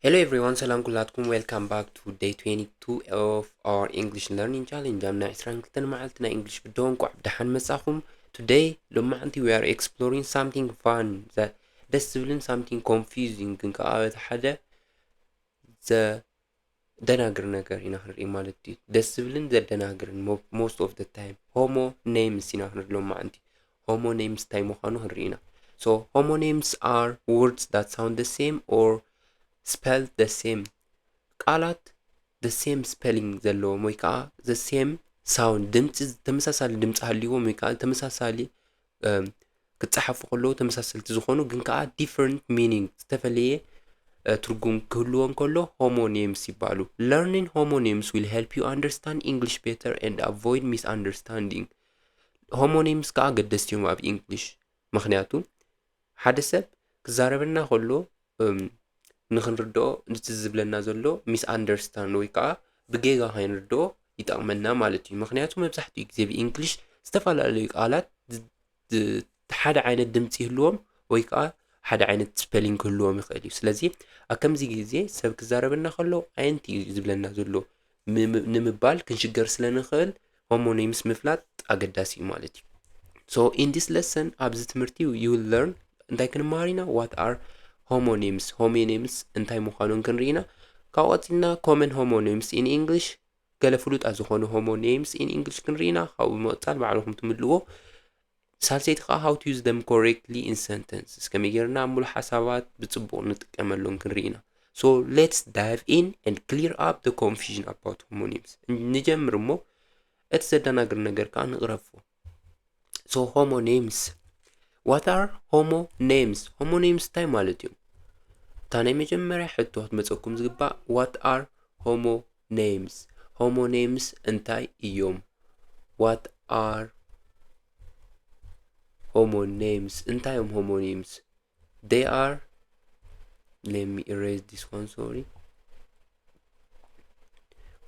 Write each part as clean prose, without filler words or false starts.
Hello everyone, salam kulatkum. Welcome back to day 22 of our English learning challenge. I'm Naisran معلتنا English بدونكو عبدحان مساخم. Today, we are exploring something fun that discipline something confusing كنك آوات حدا the دناغر نغر ينهر إمالتي discipline the دناغر most of the time homonyms ينهر لما homonyms time وخانو هرينا. So homonyms are words that sound the same or spelled the same. ቃላት the same spelling ዘለዎም ወይ ከዓ the same sound ድምፂ ተመሳሳሊ ድምፂ ሃልይዎም ወይ ከዓ ተመሳሳሊ ክፀሓፉ ከለዉ ተመሳሰልቲ ዝኾኑ ግን ከዓ different meaning ዝተፈለየ ትርጉም ክህልዎ ከሎ homonyms ይባሉ። Learning homonyms will help you understand English better and avoid misunderstanding. homonyms ከዓ ገደስቲ እዮም ኣብ English ምክንያቱ ሓደ ሰብ ክዛረበና ከሎ ንኽንርድኦ ነቲ ዝብለና ዘሎ ሚስ አንደርስታንድ ወይ ከዓ ብጌጋ ከይንርድኦ ይጠቕመና ማለት እዩ። ምክንያቱ መብዛሕትኡ ግዜ ብኢንግሊሽ ዝተፈላለዩ ቃላት ሓደ ዓይነት ድምፂ ይህልዎም ወይ ከዓ ሓደ ዓይነት ስፔሊንግ ክህልዎም ይኽእል እዩ። ስለዚ ኣብ ከምዚ ግዜ ሰብ ክዛረበና ከሎ ዓይነት እዩ ዝብለና ዘሎ ንምባል ክንሽገር ስለንኽእል homonyms ምፍላጥ ኣገዳሲ እዩ ማለት እዩ። So in this lesson ኣብዚ ትምህርቲ you will learn እንታይ ክንመሃር ኢና what are homonyms እንታይ ምዃኖም ክንርኢና ካብ ቀፂልና common homonyms in English ገለ ፍሉጣት ዝኾኑ homonyms in English ክንርኢና ካብኡ ብምቕፃል ባዕልኩም ትምልዎ ሳልሰይቲ ከዓ how to use them correctly in sentences ከመይ ጌርና ሙሉእ ሓሳባት ብፅቡቕ ንጥቀመሎም ክንርኢና. So let's dive in and clear up the confusion about homonyms. ንጀምር እሞ እቲ ዘደናግር ነገር ከዓ ንቕረፎ. So homonyms. What are homonyms? homonyms እንታይ ማለት እዩ? ታናይ መጀመርያ ሕቶ ክትመፀኩም ዝግባእ what are homonyms? homonyms እንታይ እዮም? what are homonyms? እንታይ እዮም homonyms? they are, let me erase this one, sorry.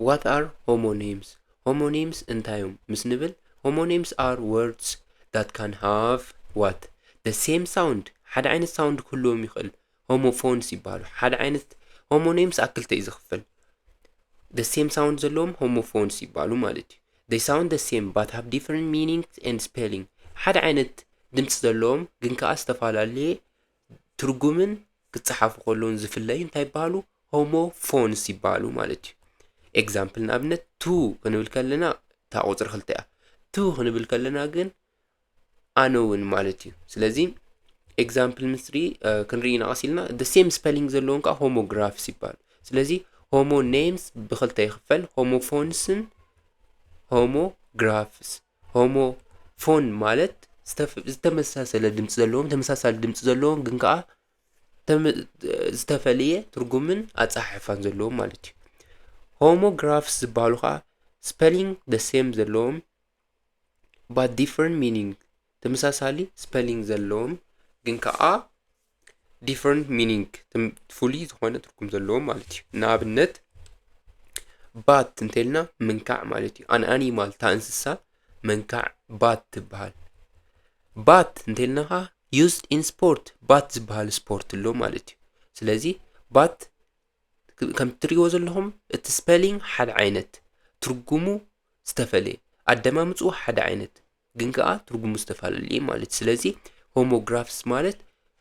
what are homonyms? homonyms እንታይ እዮም ምስ ንብል homonyms are words that can have what? the same sound ሓደ ዓይነት sound ክህልዎም ይኽእል homophones ይባሉ። ሓደ ዓይነት homonyms ኣክልተ እዩ ዝኽፈል the same sound ዘለዎም homophones ይባሉ ማለት እዩ። they sound the same but have different meanings and spelling. ሓደ ዓይነት ድምፂ ዘለዎም ግን ከዓ ዝተፈላለየ ትርጉምን ክፀሓፉ ከለውን ዝፍለዩ እንታይ ይባሉ? homophones ይባሉ ማለት እዩ። example ንኣብነት to ክንብል ከለና እታ ቁፅሪ ክልተ እያ to ክንብል ከለና ግን ኣነ እውን ማለት እዩ። ስለዚ example ምስሪ ክንርኢና ቀሲልና the same spelling ዘለዎም ከዓ homographs ይባሉ። ስለዚ homonyms ብክልተ ይኽፈል homophones homographs. homophone ማለት ዝተመሳሰለ ድምፂ ዘለዎም ተመሳሳሊ ድምፂ ዘለዎም ግን ከዓ ዝተፈለየ ትርጉምን ኣፀሓሕፋን ዘለዎም ማለት እዩ። homographs ዝበሃሉ ከዓ spelling the same ዘለዎም but different meaning ተመሳሳሊ spelling ዘለዎም ግን ከዓ different meaning ፍሉይ ዝኾነ ትርጉም ዘለዎም ማለት እዩ። ንኣብነት ባት እንተልና ምንካዕ ማለት እዩ። an animal ታ እንስሳ መንካዕ ባት ትበሃል። ባት እንተልና ከዓ used in sport ባት ዝበሃል ስፖርት ኣሎ ማለት እዩ። ስለዚ ባት ከም ትሪእዎ ዘለኹም እቲ ስፔሊንግ ሓደ ዓይነት ትርጉሙ ዝተፈለየ ኣደማምፁ ሓደ ዓይነት ግን ከዓ ትርጉሙ ዝተፈላለየ ማለት እዩ። ስለዚ homographs ማለት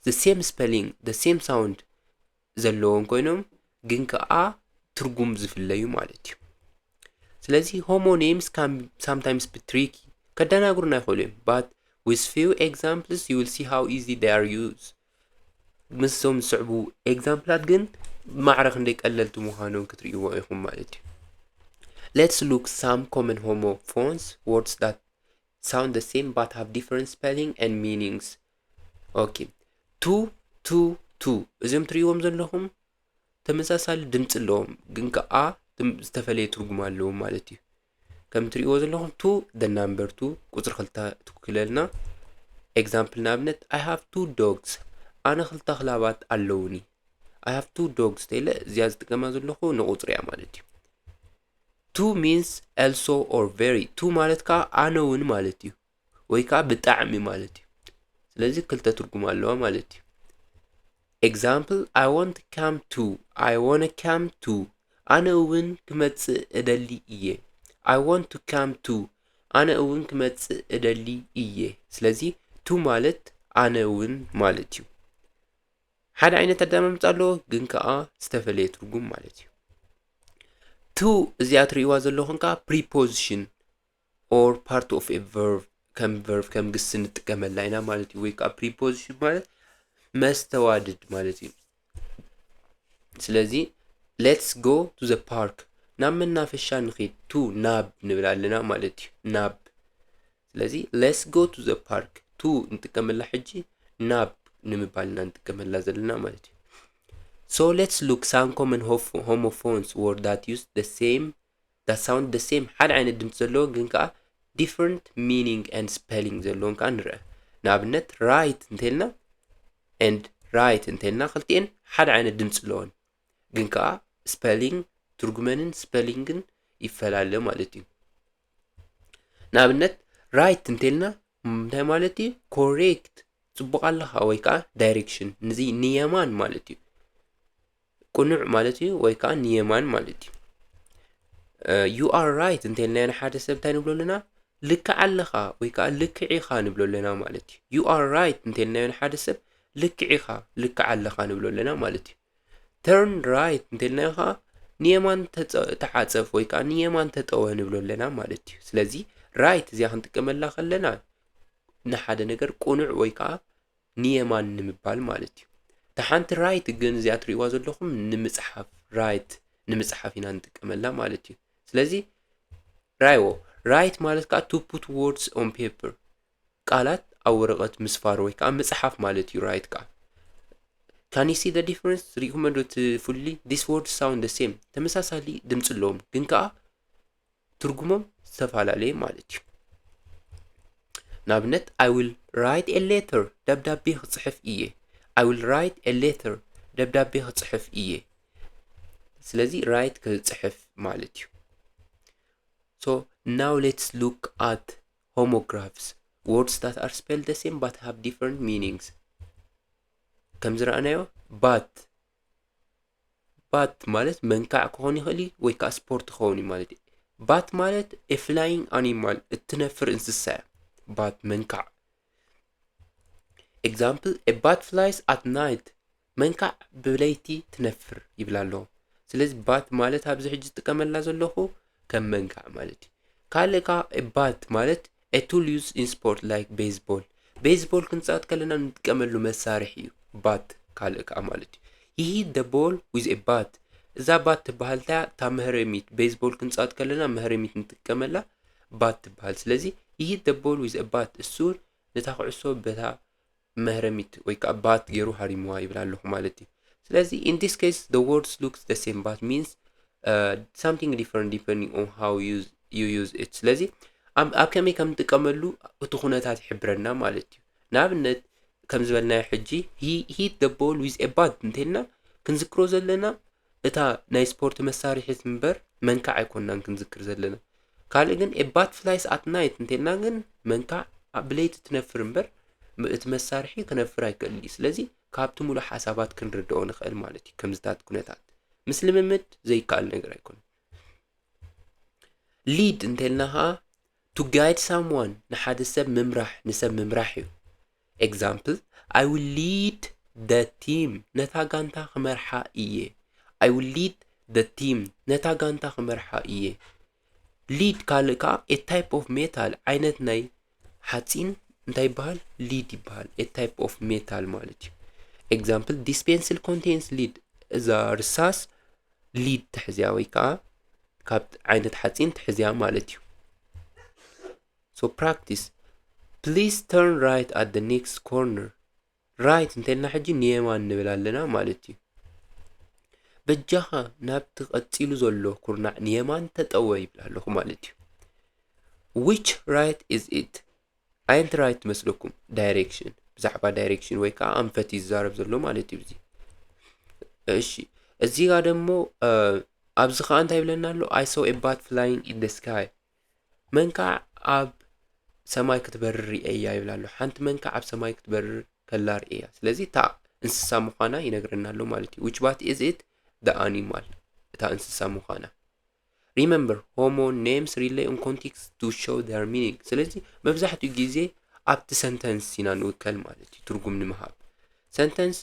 the same spelling the same sound ዘለዎም ኮይኖም ግን ከዓ ትርጉም ዝፍለዩ ማለት እዩ። ስለዚ homonyms can sometimes be tricky ከደናግሩና ይኽእሉ እዮም but with few examples you will see how easy they are used. ምስም ዝስዕቡ ኤግዛምፕላት ግን ማዕረኽ እንደይ ቀለልቲ ምዃኖም ክትርእይዎ ኢኹም ማለት እዩ። let's look some common homophones words that sound the same but have different spelling and meanings. okay to እዚኦም ትሪእዎም ዘለኹም ተመሳሳሊ ድምፂ ኣለዎም ግን ከዓ ዝተፈለየ ትርጉም ኣለዎም ማለት እዩ። ከም ትሪእዎ ዘለኹም to the number 2 ቁፅሪ ክልተ ትውክለልና። example ንኣብነት I have 2 dogs ኣነ ክልተ ክላባት ኣለውኒ። I have 2 dogs ተይለ እዚኣ ዝጥቀማ ዘለኹ ንቁፅሪ እያ ማለት እዩ። to means also or very to ማለት ከዓ ኣነ እውን ማለት እዩ ወይ ከዓ ብጣዕሚ ማለት እዩ። ስለዚ ክልተ ትርጉም ኣለዋ ማለት እዩ። example I want to come to I want to come to أنا እውን ክመጽእ እደሊ እየ I want to come to أنا እውን ክመጽእ እደሊ እየ ስለዚ to ማለት أنا እውን ማለት እዩ ሓደ ዓይነት ኣደማምጻ ኣለዎ ግን ከዓ ዝተፈለየ ትርጉም ማለት እዩ to እዚኣ ትርእይዋ ዘለኹም ከዓ preposition or part of a verb ከም ግስ ንጥቀመላ ኢና ማለት እዩ ወይ ከዓ preposition ማለት መስተዋድድ ማለት እዩ ስለዚ let's go to the park ናብ መናፈሻ ንኸይድ to ናብ ንብል ኣለና ማለት እዩ ናብ ስለዚ let's go to the park to ንጥቀመላ ሕጂ ናብ ንምባልና ንጥቀመላ ዘለና ማለት እዩ so let's look some common homophones word that sound the same ሓደ ዓይነት ድምፂ ዘለዎ ግን ከዓ different meaning and spelling ዘለዎም ከዓ ንርአ ንኣብነት right እንተልና and right እንተልና ክልቲአን ሓደ ዓይነት ድምፂ ኣለዎን ግን ከዓ spelling ትርጉመንን spellingን ይፈላለ ማለት እዩ ንኣብነት right እንተልና እንታይ ማለት እዩ correct ጽቡቕ ኣለኻ ወይ ከዓ direction ንዚ ንየማን ማለት እዩ ቁኑዕ ማለት እዩ ወይ ከዓ ንየማን ማለት እዩ you are right እንተልና ሓደ ሰብ እንታይ ንብሎ ኣለና ልክዕ ኣለኻ ወይ ከዓ ልክዕ ኢኻ ንብሎ ኣለና ማለት እዩ you are right እንተልና ሓደ ሰብ ልክዕ ኢኻ ልክዕ ኣለኻ ንብሎ ኣለና ማለት እዩ turn right እንተልና ከዓ ንየማን ተዓጸፍ ወይ ከዓ ንየማን ተጠወ ንብሎ ኣለና ማለት እዩ ስለዚ right እዚኣ ክንጥቀመላ ከለና ንሓደ ነገር ቁኑዕ ወይ ከዓ ንየማን ንምባል ማለት እዩ ተሓንቲ right ግን እዚኣ ትርእይዋ ዘለኹም ንምጽሓፍ right ንምጽሓፍ ኢና ንጥቀመላ ማለት እዩ ስለዚ right ማለት ከዓ to put words on paper ቃላት ኣብ ወረቐት ምስፋር ወይ ከዓ ምጽሓፍ ማለት እዩ right ከዓ Can you see the difference? Recommended fully. These words sound the same. ተመሳሳሊ ድምጽ ኣለዎም ግን ከዓ ትርጉሞም ዝተፈላለየ ማለት እዩ ንኣብነት I will write a letter ደብዳቤ ክጽሕፍ እየ I will write a letter ደብዳቤ ክጽሕፍ እየ ስለዚ write ክጽሕፍ ማለት እዩ So now let's look at homographs words that are spelled the same but have different meanings ከም ዝረኣናዮ ባት ማለት መንካዕ ክኾን ይኽእል ወይ ከዓ ስፖርት ክኸውን ማለት እዩ ባት ማለት a flying animal እትነፍር እንስሳ ባት መንካዕ example a bat flies at night መንካዕ ብለይቲ ትነፍር ይብላ ኣለዎ ስለዚ ባት ማለት ኣብዚ ሕጂ ዝጥቀመላ ዘለኹ ከም መንካዕ ማለት እዩ ካልእ ከዓ ባት ማለት a tool used in sport like baseball ክንፃወት ከለና ንጥቀመሉ መሳርሒ እዩ bat ካልእ ከዓ ማለት እዩ he hit the ball with a bat እዛ ባት ትበሃል ታ መህረሚት ቤዝቦል ክንፃወት ከለና መህረሚት ንጥቀመላ ባት ትበሃል ስለዚ he hit the ball with a bat እሱ ነታ ኩዕሶ በታ መህረሚት ወይ ከዓ ባት ገይሩ ሃሪምዋ ይብላ ኣለኹ ማለት እዩ ስለዚ in this case the words looks the same but means something different depending on how you use it ስለዚ ኣብ ከመይ ከም ንጥቀመሉ እቲ ኩነታት ይሕብረና ማለት እዩ ንኣብነት ከም ዝበልናዮ ሕጂ he hit the ball with a bat እንተልና ክንዝክሮ ዘለና እታ ናይ ስፖርት መሳርሒት እምበር መንካዕ ኣይኮንናን ክንዝክር ዘለና ካልእ ግን a bat flies at night እንተልና ግን መንካዕ ብለይቲ ትነፍር እምበር እቲ መሳርሒ ክነፍር ኣይክእልን እዩ ስለዚ ካብቲ ሙሉእ ሓሳባት ክንርድኦ ንኽእል ማለት እዩ ከምዝታት ኩነታት ምስ ልምምድ ዘይከኣል ነገር ኣይኮነን lead እንተልና ከዓ to guide someone ንሓደ ሰብ ምምራሕ ንሰብ ምምራሕ እዩ example I will lead the team ነታ ጋንታ ክመርሓ እየ I will lead the team ነታ ጋንታ ክመርሓ እየ lead ካልእ ከዓ a type of metal ዓይነት ናይ ሓፂን እንታይ ይበሃል lead ይበሃል a type of metal ማለት እዩ example this pencil contains lead እዛ ርሳስ lead ትሕዝያ ወይ ከዓ ካብ ዓይነት ሓፂን ትሕዝያ ማለት እዩ so practice please turn right at the next corner right እንተልና ሕጂ ንየማን ንብል ኣለና ማለት እዩ በጃኻ ናብቲ ቀፂሉ ዘሎ ኩርናዕ ንየማን ተጠወ ይብል ኣለኹ ማለት እዩ which right is it ዓይነት right መስለኩም direction ብዛዕባ direction ወይ ከዓ ኣንፈት ይዛረብ ዘሎ ማለት እዩ እሺ እዚ ጋር ደግሞ ኣብዚ ከዓ እንታይ ይብለና ኣሎ I saw a bat flying in the sky መንካዕ ኣብ ሰማይ ክትበርር እያ ይብላ ኣሎ ሓንቲ መንካዕ ኣብ ሰማይ ክትበርር ከላ ርእያ ስለዚ ታ እንስሳ ምዃና ይነግረና ኣሎ ማለት እዩ which bat is it the animal እታ እንስሳ ምዃና remember homonyms rely on context to show their meaning ስለዚ መብዛሕትኡ ግዜ ኣብቲ sentence ኢና ንውከል ማለት እዩ ትርጉም ንምሃብ sentence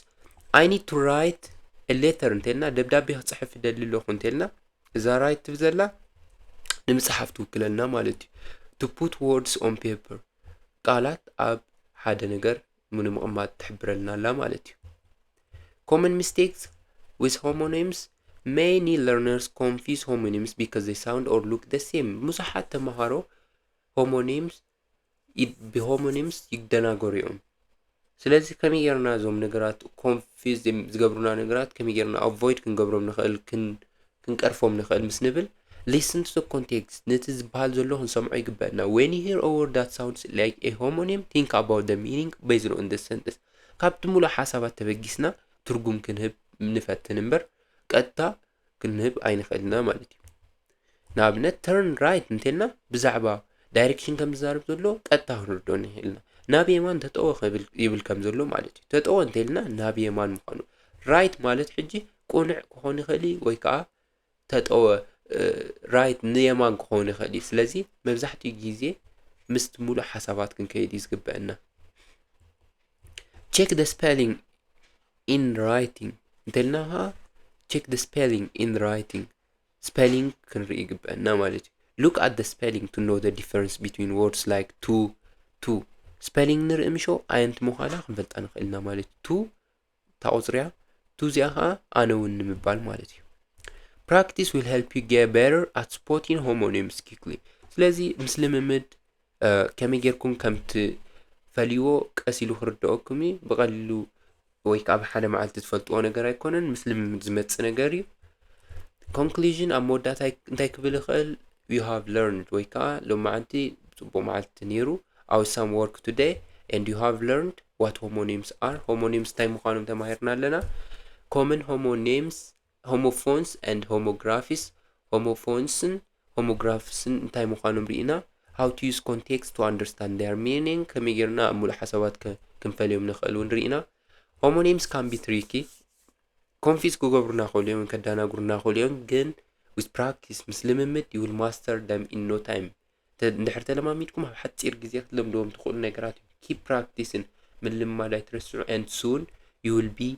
I need to write a letter እንተልና ደብዳቤ ክጽሕፍ ይደሊ ኣለኹ እንተልና እዛ write ትብዘላ ንምጽሓፍ ትውክለና ማለት እዩ to put words on paper ቃላት ኣብ ሓደ ነገር ምንምቕማጥ ትሕብረልና ኣላ ማለት እዩ common mistakes with homonyms many learners confuse homonyms because they sound or look the same ብዙሓት ተማሃሮ homonyms بهomonyms ይደናገሩ እዮም ስለዚ ከመይ ጌርና ዞም ነገራት confuse ዝገብሩና ነገራት ከመይ ጌርና avoid ክንገብሮም ንኽእል ክንቀርፎም ንኽእል ምስ ንብል listen to the context net is bahal zolo ክንሰምዖ ይግባአና when you hear a word that sounds like a homonym think about the meaning based on the sentence ካብቲ ሙሉ ሓሳባት ተበጊስና ትርጉም ክንህብ ንፈትን እምበር ቀጥታ ክንህብ ኣይንኽእልና ማለት እዩ ንኣብነት turn right እንተልና ብዛዕባ ዳይሬክሽን ከም ዝዛረብ ዘሎ ቀጥታ ክንርዶ ንኽእልና ናብ የማን ተጠወ ይብል ከም ዘሎ ማለት እዩ ተጠወ እንተልና ናብ የማን ምዃኑ right ማለት ሕጂ ቁኑዕ ክኾን ይኽእል ወይ ከዓ ተጠወ right ንየማን ክኾን ይኽእል ስለዚ መብዛሕትኡ ግዜ ምስቲ ሙሉእ ሓሳባት ክንከይድ ይዝግበአና check the spelling in writing እንተልና check the spelling in writing spelling ክንርኢ ይግበአና ማለት እዩ look at the spelling to know the difference between words like to spelling ንርኢ ምሾ ኣየንቲ ምዃና ክንፈልጣ ንኽእልና ማለት እዩ to ታቁፅርያ to እዚኣ ከዓ ኣነ እውን ንምባል ማለት እዩ practice will help you get better at spotting homonyms quickly ስለዚ ምስ ልምምድ ከመይ ጌርኩም ከምቲ ፈልይዎ ቀሲሉ ክርድኦኩም ብቐሊሉ ወይ ከዓ ብሓደ መዓልቲ ትፈልጥዎ ነገር ኣይኮነን ምስ ልምምድ ዝመጽእ ነገር እዩ conclusion ኣብ መወዳእታ እንታይ ክብል ይኽእል you have learned ወይ ከዓ ሎማዓንቲ ጽቡቕ መዓልቲ ነይሩ our some work today and you have learned what homonyms are homonyms እንታይ ምዃኖም ተማሂርና ኣለና common homonyms homophones and homographies homophones homographs እንታይ ምዃኖም ርኢና how to use context to understand their meaning ከመይ ጌርና ሙሉእ ሓሳባት ክንፈልዮም ንኽእል እውን ርኢና homonyms can be tricky confuse ክገብሩና ይኽእሉ እዮም ከዳናግሩና ይኽእሉ እዮም ግን with practice ምስ ልምምድ you will master them in no time እንድሕር ተለማሚድኩም ኣብ ሓፂር ግዜ ክትለምድዎም ትኽእሉ ነገራት keep practicing ምልማድ ኣይትረስዑ and soon you will be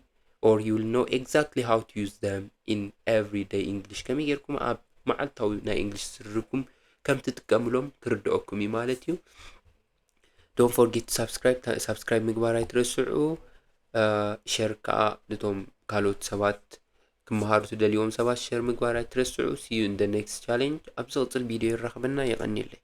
or you will know exactly how to use them in everyday English ከመይ ጌርኩም ኣብ መዓልታዊ ናይ እንግሊሽ ስርኩም ከም ትጥቀምሎም ክርድኦኩም ማለት እዩ don't forget to subscribe ምግባር ኣይትረስዑ share ከዓ ነቶም ካልኦት ሰባት ክመሃሩ ትደልይዎም ሰባት share ምግባር ኣይትረስዑ see you in the next challenge ኣብ ዝቕፅል ቪድዮ ይራኸበና ይቐኒለይ